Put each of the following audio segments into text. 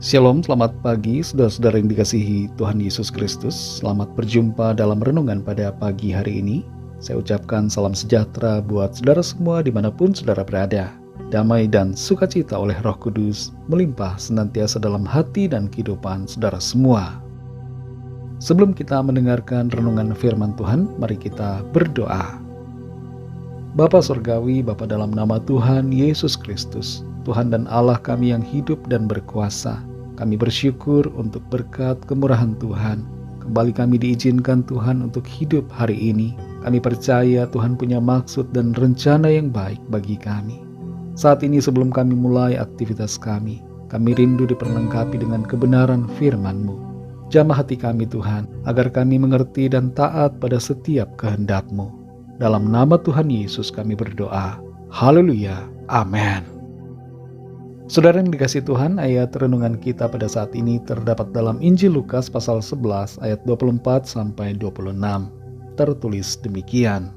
Shalom, selamat pagi saudara-saudara yang dikasihi Tuhan Yesus Kristus. Selamat berjumpa dalam renungan pada pagi hari ini. Saya ucapkan salam sejahtera buat saudara semua dimanapun saudara berada. Damai dan sukacita oleh Roh Kudus melimpah senantiasa dalam hati dan kehidupan saudara semua. Sebelum kita mendengarkan renungan firman Tuhan, mari kita berdoa. Bapa Surgawi, Bapa dalam nama Tuhan Yesus Kristus, Tuhan dan Allah kami yang hidup dan berkuasa, kami bersyukur untuk berkat kemurahan Tuhan. Kembali kami diizinkan Tuhan untuk hidup hari ini. Kami percaya Tuhan punya maksud dan rencana yang baik bagi kami. Saat ini sebelum kami mulai aktivitas kami rindu diperlengkapi dengan kebenaran firman-Mu. Jamah hati kami Tuhan, agar kami mengerti dan taat pada setiap kehendak-Mu. Dalam nama Tuhan Yesus kami berdoa. Haleluya. Amin. Saudara yang dikasihi Tuhan, ayat renungan kita pada saat ini terdapat dalam Injil Lukas pasal 11 ayat 24 sampai 26. Tertulis demikian.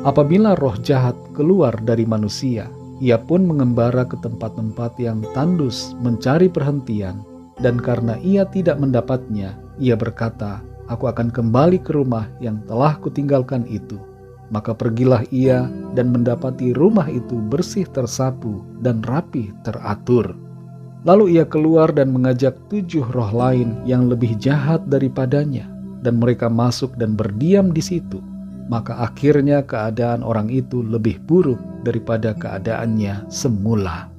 Apabila roh jahat keluar dari manusia, ia pun mengembara ke tempat-tempat yang tandus mencari perhentian, dan karena ia tidak mendapatnya, ia berkata, "Aku akan kembali ke rumah yang telah kutinggalkan itu." Maka pergilah ia dan mendapati rumah itu bersih tersapu dan rapih teratur. Lalu ia keluar dan mengajak 7 roh lain yang lebih jahat daripadanya, dan mereka masuk dan berdiam di situ. Maka akhirnya keadaan orang itu lebih buruk daripada keadaannya semula.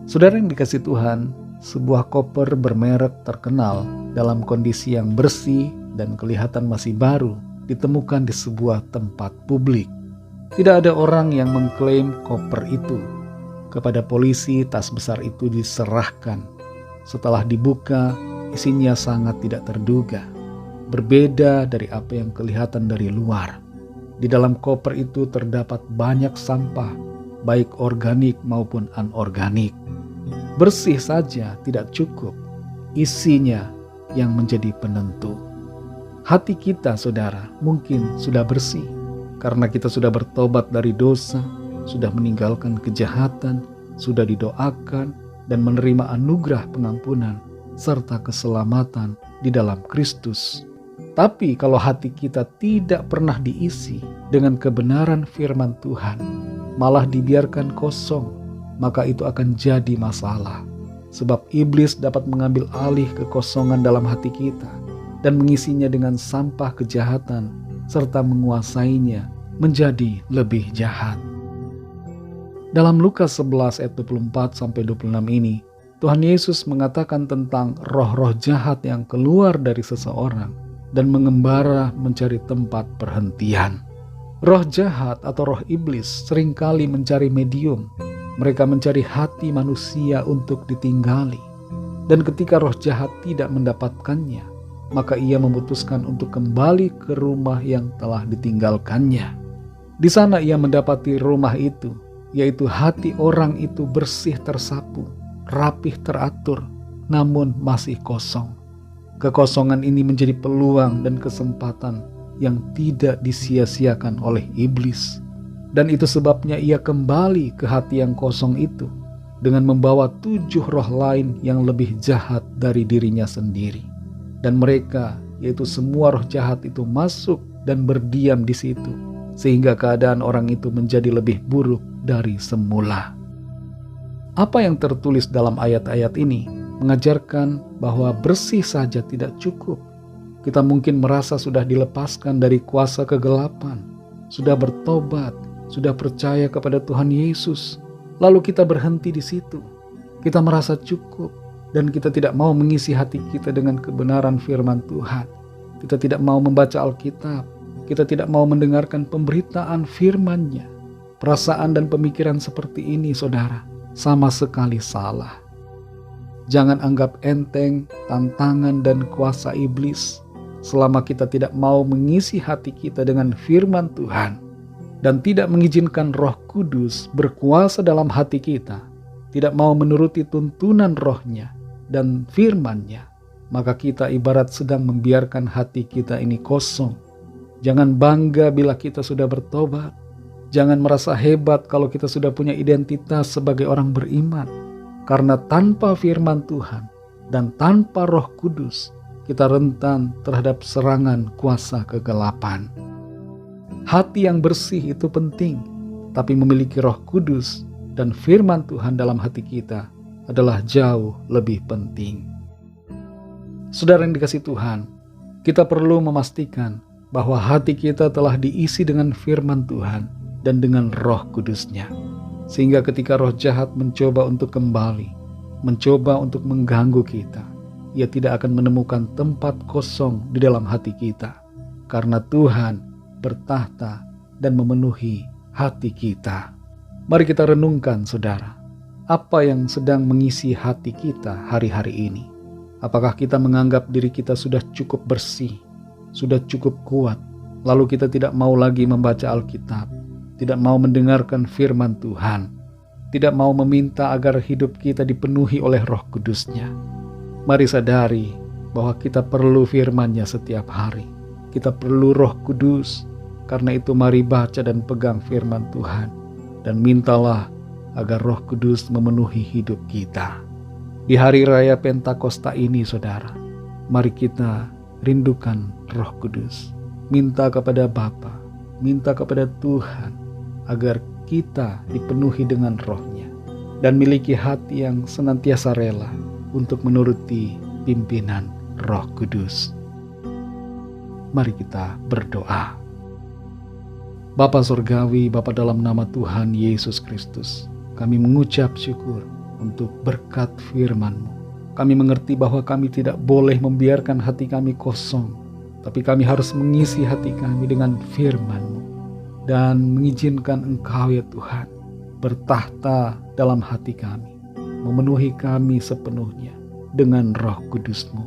Saudara yang dikasihi Tuhan, sebuah koper bermerek terkenal dalam kondisi yang bersih dan kelihatan masih baru ditemukan di sebuah tempat publik. Tidak ada orang yang mengklaim koper itu. Kepada polisi, tas besar itu diserahkan. Setelah dibuka, isinya sangat tidak terduga. Berbeda dari apa yang kelihatan dari luar. Di dalam koper itu terdapat banyak sampah, baik organik maupun anorganik. Bersih saja tidak cukup. Isinya yang menjadi penentu. Hati kita, saudara, mungkin sudah bersih karena kita sudah bertobat dari dosa, sudah meninggalkan kejahatan, sudah didoakan dan menerima anugerah pengampunan serta keselamatan di dalam Kristus. Tapi kalau hati kita tidak pernah diisi dengan kebenaran firman Tuhan, malah dibiarkan kosong, maka itu akan jadi masalah. Sebab iblis dapat mengambil alih kekosongan dalam hati kita dan mengisinya dengan sampah kejahatan, serta menguasainya menjadi lebih jahat. Dalam Lukas 11 ayat 24 sampai 26 ini, Tuhan Yesus mengatakan tentang roh-roh jahat yang keluar dari seseorang dan mengembara mencari tempat perhentian. Roh jahat atau roh iblis seringkali mencari medium. Mereka mencari hati manusia untuk ditinggali. Dan ketika roh jahat tidak mendapatkannya, maka ia memutuskan untuk kembali ke rumah yang telah ditinggalkannya. Di sana ia mendapati rumah itu, yaitu hati orang itu bersih tersapu, rapih teratur, namun masih kosong. Kekosongan ini menjadi peluang dan kesempatan yang tidak disia-siakan oleh iblis. Dan itu sebabnya ia kembali ke hati yang kosong itu dengan membawa 7 roh lain yang lebih jahat dari dirinya sendiri. Dan mereka, yaitu semua roh jahat itu masuk dan berdiam di situ, sehingga keadaan orang itu menjadi lebih buruk dari semula. Apa yang tertulis dalam ayat-ayat ini mengajarkan bahwa bersih saja tidak cukup. Kita mungkin merasa sudah dilepaskan dari kuasa kegelapan, sudah bertobat, sudah percaya kepada Tuhan Yesus, lalu kita berhenti di situ. Kita merasa cukup, dan kita tidak mau mengisi hati kita dengan kebenaran firman Tuhan. Kita tidak mau membaca Alkitab. Kita tidak mau mendengarkan pemberitaan firman-Nya. Perasaan dan pemikiran seperti ini, saudara, sama sekali salah. Jangan anggap enteng tantangan dan kuasa iblis selama kita tidak mau mengisi hati kita dengan firman Tuhan dan tidak mengizinkan Roh Kudus berkuasa dalam hati kita, tidak mau menuruti tuntunan Roh-Nya dan firman-Nya, maka kita ibarat sedang membiarkan hati kita ini kosong. Jangan bangga bila kita sudah bertobat. Jangan merasa hebat kalau kita sudah punya identitas sebagai orang beriman. Karena tanpa firman Tuhan dan tanpa Roh Kudus, kita rentan terhadap serangan kuasa kegelapan. Hati yang bersih itu penting, tapi memiliki Roh Kudus dan firman Tuhan dalam hati kita adalah jauh lebih penting. Saudara yang dikasihi Tuhan, kita perlu memastikan bahwa hati kita telah diisi dengan firman Tuhan dan dengan Roh Kudus-Nya. Sehingga ketika roh jahat mencoba untuk kembali, mencoba untuk mengganggu kita, ia tidak akan menemukan tempat kosong di dalam hati kita. Karena Tuhan bertahta dan memenuhi hati kita. Mari kita renungkan, saudara, apa yang sedang mengisi hati kita hari-hari ini. Apakah kita menganggap diri kita sudah cukup bersih, sudah cukup kuat, lalu kita tidak mau lagi membaca Alkitab, tidak mau mendengarkan firman Tuhan, tidak mau meminta agar hidup kita dipenuhi oleh Roh Kudus-Nya. Mari sadari bahwa kita perlu firman-Nya setiap hari. Kita perlu Roh Kudus. Karena itu mari baca dan pegang firman Tuhan, dan mintalah agar Roh Kudus memenuhi hidup kita. Di hari raya Pentakosta ini, saudara, mari kita rindukan Roh Kudus. Minta kepada Bapa, minta kepada Tuhan agar kita dipenuhi dengan Roh-Nya dan miliki hati yang senantiasa rela untuk menuruti pimpinan Roh Kudus. Mari kita berdoa. Bapa Surgawi, Bapa dalam nama Tuhan Yesus Kristus, kami mengucap syukur untuk berkat firman-Mu. Kami mengerti bahwa kami tidak boleh membiarkan hati kami kosong, tapi kami harus mengisi hati kami dengan firman-Mu dan mengizinkan Engkau ya Tuhan bertahta dalam hati kami, memenuhi kami sepenuhnya dengan Roh Kudus-Mu.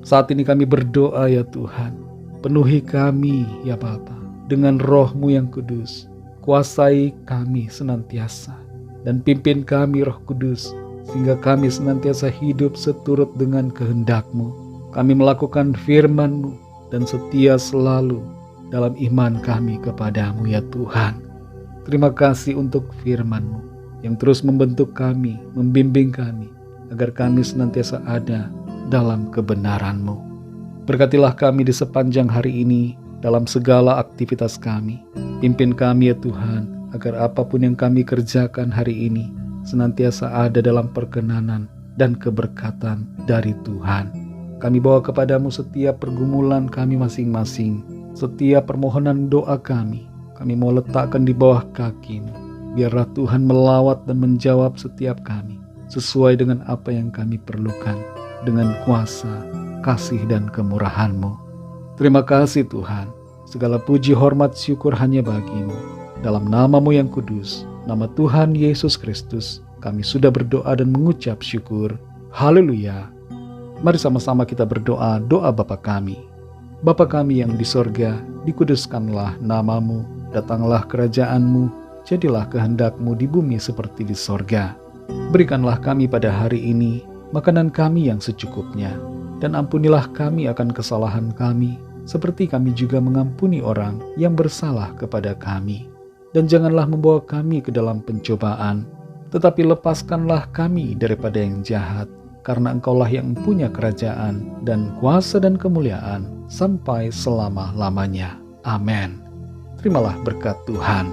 Saat ini kami berdoa ya Tuhan, penuhi kami ya Bapa dengan Roh-Mu yang kudus. Kuasai kami senantiasa dan pimpin kami Roh Kudus, sehingga kami senantiasa hidup seturut dengan kehendak-Mu. Kami melakukan firman-Mu dan setia selalu dalam iman kami kepadamu ya Tuhan. Terima kasih untuk firman-Mu yang terus membentuk kami, membimbing kami, agar kami senantiasa ada dalam kebenaran-Mu. Berkatilah kami di sepanjang hari ini dalam segala aktivitas kami. Pimpin kami ya Tuhan, agar apapun yang kami kerjakan hari ini senantiasa ada dalam perkenanan dan keberkatan dari Tuhan. Kami bawa kepadamu setiap pergumulan kami masing-masing, setiap permohonan doa kami mau letakkan di bawah kaki-Mu. Biarlah Tuhan melawat dan menjawab setiap kami sesuai dengan apa yang kami perlukan, dengan kuasa, kasih dan kemurahan-Mu. Terima kasih Tuhan, segala puji hormat syukur hanya bagi-Mu. Dalam nama-Mu yang kudus, nama Tuhan Yesus Kristus, kami sudah berdoa dan mengucap syukur. Haleluya. Mari sama-sama kita berdoa doa Bapa kami. Bapa kami yang di sorga, dikuduskanlah nama-Mu, datanglah kerajaan-Mu, jadilah kehendak-Mu di bumi seperti di sorga. Berikanlah kami pada hari ini makanan kami yang secukupnya, dan ampunilah kami akan kesalahan kami, seperti kami juga mengampuni orang yang bersalah kepada kami. Dan janganlah membawa kami ke dalam pencobaan, tetapi lepaskanlah kami daripada yang jahat, karena Engkaulah yang punya kerajaan dan kuasa dan kemuliaan sampai selama-lamanya. Amin. Terimalah berkat Tuhan.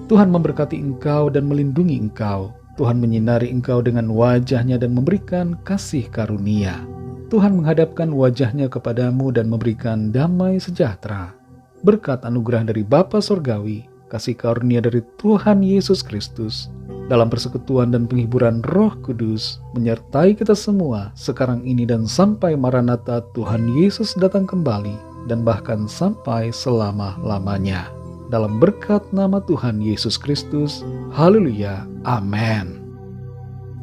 Tuhan memberkati engkau dan melindungi engkau. Tuhan menyinari engkau dengan wajah-Nya dan memberikan kasih karunia. Tuhan menghadapkan wajah-Nya kepadamu dan memberikan damai sejahtera. Berkat anugerah dari Bapa Surgawi, kasih karunia dari Tuhan Yesus Kristus, dalam persekutuan dan penghiburan Roh Kudus, menyertai kita semua sekarang ini dan sampai Maranatha Tuhan Yesus datang kembali, dan bahkan sampai selama-lamanya. Dalam berkat nama Tuhan Yesus Kristus, haleluya, amin.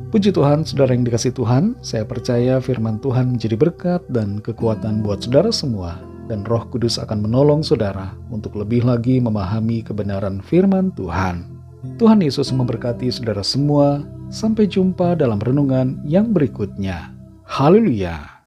Puji Tuhan, saudara yang dikasihi Tuhan, saya percaya firman Tuhan menjadi berkat dan kekuatan buat saudara semua, dan Roh Kudus akan menolong saudara untuk lebih lagi memahami kebenaran firman Tuhan. Tuhan Yesus memberkati saudara semua. Sampai jumpa dalam renungan yang berikutnya. Haleluya.